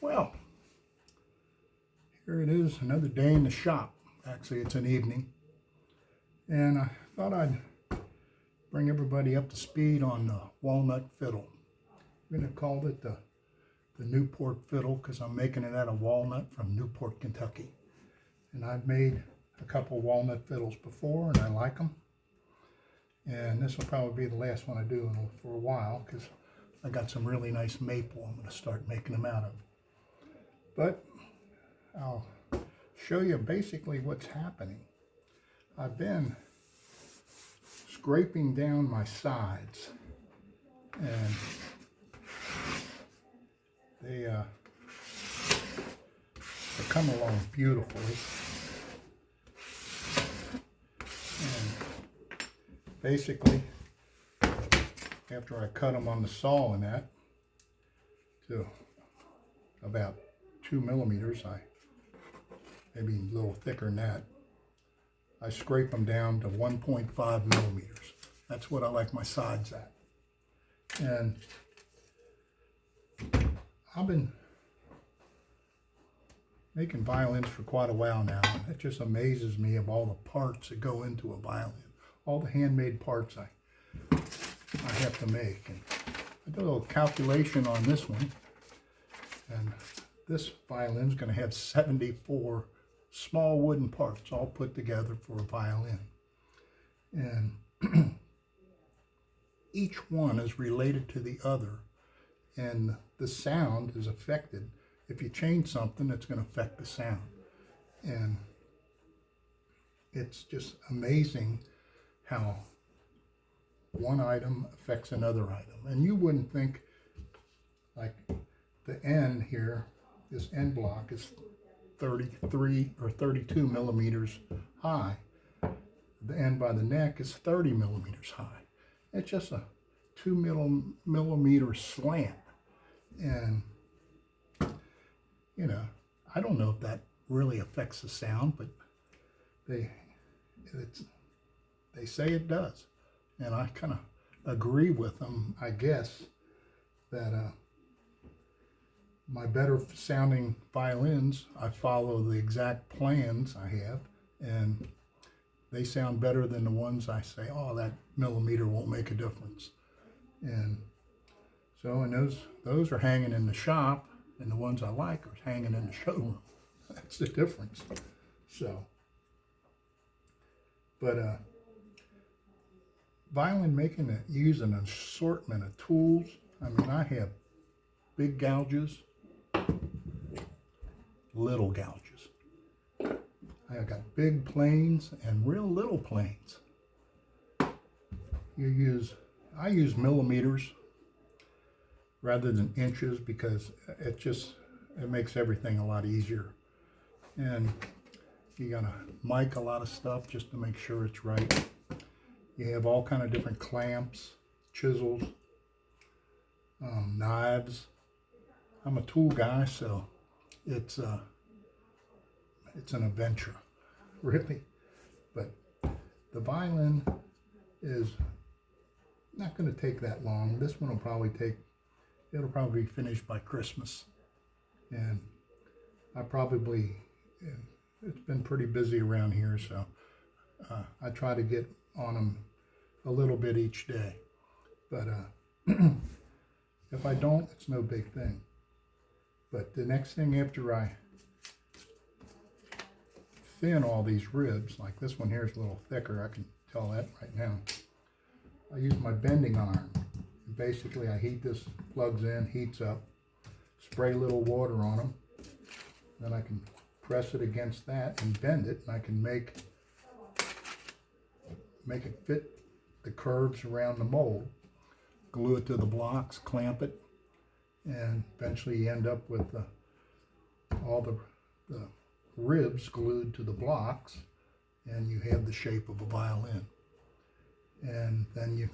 Well, here it is, another day in the shop. Actually, it's an evening. And I thought I'd bring everybody up to speed on the walnut fiddle. I'm going to call it the Newport fiddle because I'm making it out of walnut from Newport, Kentucky. And I've made a couple walnut fiddles before and I like them. And this will probably be the last one I do for a while because I got some really nice maple I'm going to start making them out of. But I'll show you basically what's happening. I've been scraping down my sides and they come along beautifully. And basically, after I cut them on the saw and that to about 2 millimeters, maybe a little thicker than that, I scrape them down to 1.5 millimeters. That's what I like my sides at. And I've been making violins for quite a while now, and it just amazes me of all the parts that go into a violin, all the handmade parts I have to make. And I did a little calculation on this one, and this violin's going to have 74 small wooden parts all put together for a violin. And each one is related to the other, and the sound is affected. If you change something, it's going to affect the sound. And it's just amazing how one item affects another item. And you wouldn't think, like the end here, this end block is 33 or 32 millimeters high. The end by the neck is 30 millimeters high. It's just a 2 millimeter slant. And you know, I don't know if that really affects the sound, but they say it does. And I kind of agree with them, I guess, that my better sounding violins, I follow the exact plans I have, and they sound better than the ones I say, oh, that millimeter won't make a difference. And so, and those are hanging in the shop, and the ones I like are hanging in the showroom. That's the difference. So, but violin making, use an assortment of tools. I mean, I have big gouges, little gouges. I got big planes and real little planes. I use millimeters rather than inches because it makes everything a lot easier. And you gotta mic a lot of stuff just to make sure it's right. You have all kind of different clamps, chisels, knives. I'm a tool guy, so it's an adventure, really. But the violin is not going to take that long. This one will probably it'll probably be finished by Christmas. And it's been pretty busy around here, so I try to get on them a little bit each day. But if I don't, it's no big thing. But the next thing after I thin all these ribs, like this one here is a little thicker, I can tell that right now. I use my bending iron. Basically, I heat this, plugs in, heats up, spray a little water on them, then I can press it against that and bend it, and I can make it fit the curves around the mold, glue it to the blocks, clamp it, and eventually you end up with all the ribs glued to the blocks, and you have the shape of a violin. And then you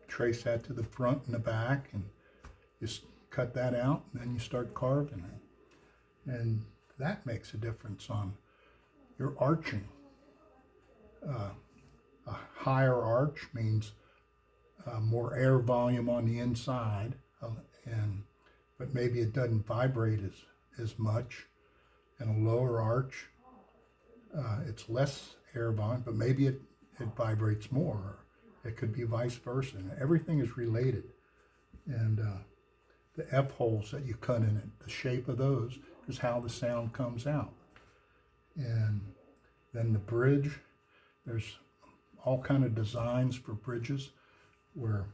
trace that to the front and the back, and just cut that out, and then you start carving it. And that makes a difference on your arching. A higher arch means more air volume on the inside, but maybe it doesn't vibrate as much and a lower arch. It's less air volume, but maybe it vibrates more. Or it could be vice versa. And everything is related. And the F holes that you cut in it, the shape of those is how the sound comes out. And then the bridge, there's all kind of designs for bridges where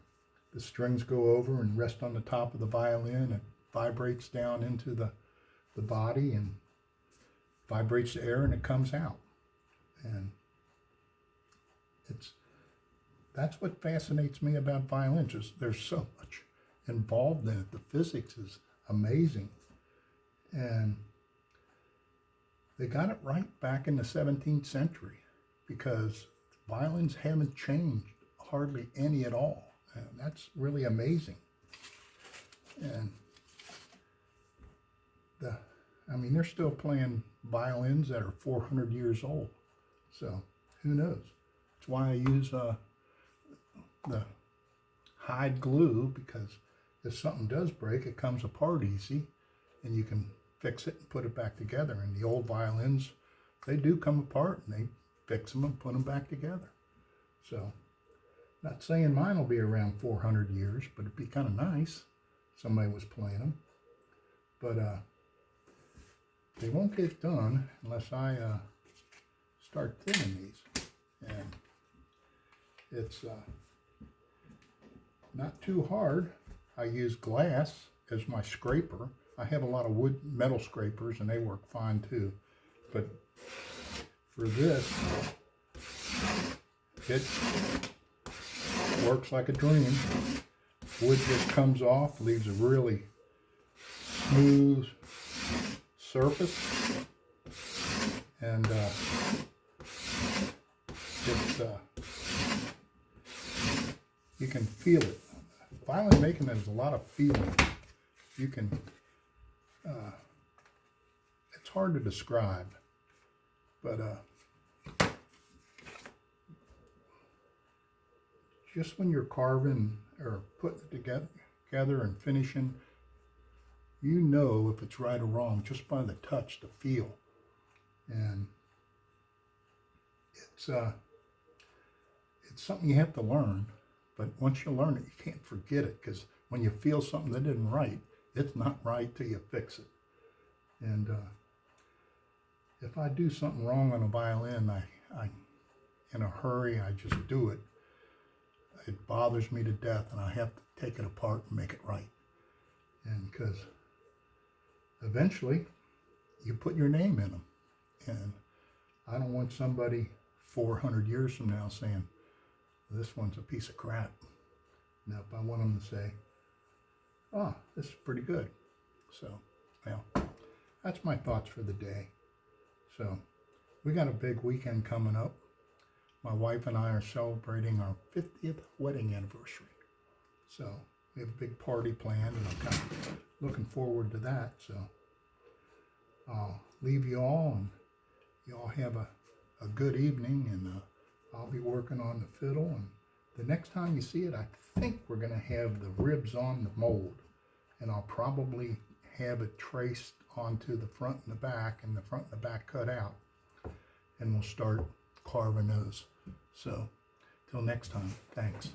the strings go over and rest on the top of the violin. It vibrates down into the body and vibrates the air and it comes out. And that's what fascinates me about violins. There's so much involved in it. The physics is amazing. And they got it right back in the 17th century because violins haven't changed hardly any at all. And that's really amazing. And they're still playing violins that are 400 years old. So who knows? That's why I use the hide glue, because if something does break, it comes apart easy and you can fix it and put it back together. And the old violins, they do come apart and they fix them and put them back together. So, not saying mine will be around 400 years, but it'd be kind of nice if somebody was playing them. But they won't get done unless I start thinning these. And it's not too hard. I use glass as my scraper. I have a lot of metal scrapers and they work fine too. But for this, it works like a dream. Wood just comes off, leaves a really smooth surface, and you can feel it. Violin making there's a lot of feeling. You can, it's hard to describe, but just when you're carving or putting it together and finishing, you know if it's right or wrong just by the touch, the feel. And it's something you have to learn, but once you learn it, you can't forget it, because when you feel something that isn't right, it's not right till you fix it. And if I do something wrong on a violin, I in a hurry, I just do it. It bothers me to death, and I have to take it apart and make it right. And because eventually you put your name in them. And I don't want somebody 400 years from now saying, this one's a piece of crap. Now, if I want them to say, oh, this is pretty good. So, well, that's my thoughts for the day. So, we got a big weekend coming up. My wife and I are celebrating our 50th wedding anniversary. So, we have a big party planned, and I'm kind of looking forward to that. So, I'll leave you all, and you all have a good evening, and I'll be working on the fiddle. And the next time you see it, I think we're going to have the ribs on the mold, and I'll probably have it traced onto the front and the back, and the front and the back cut out, and we'll start carving those. So, till next time, thanks.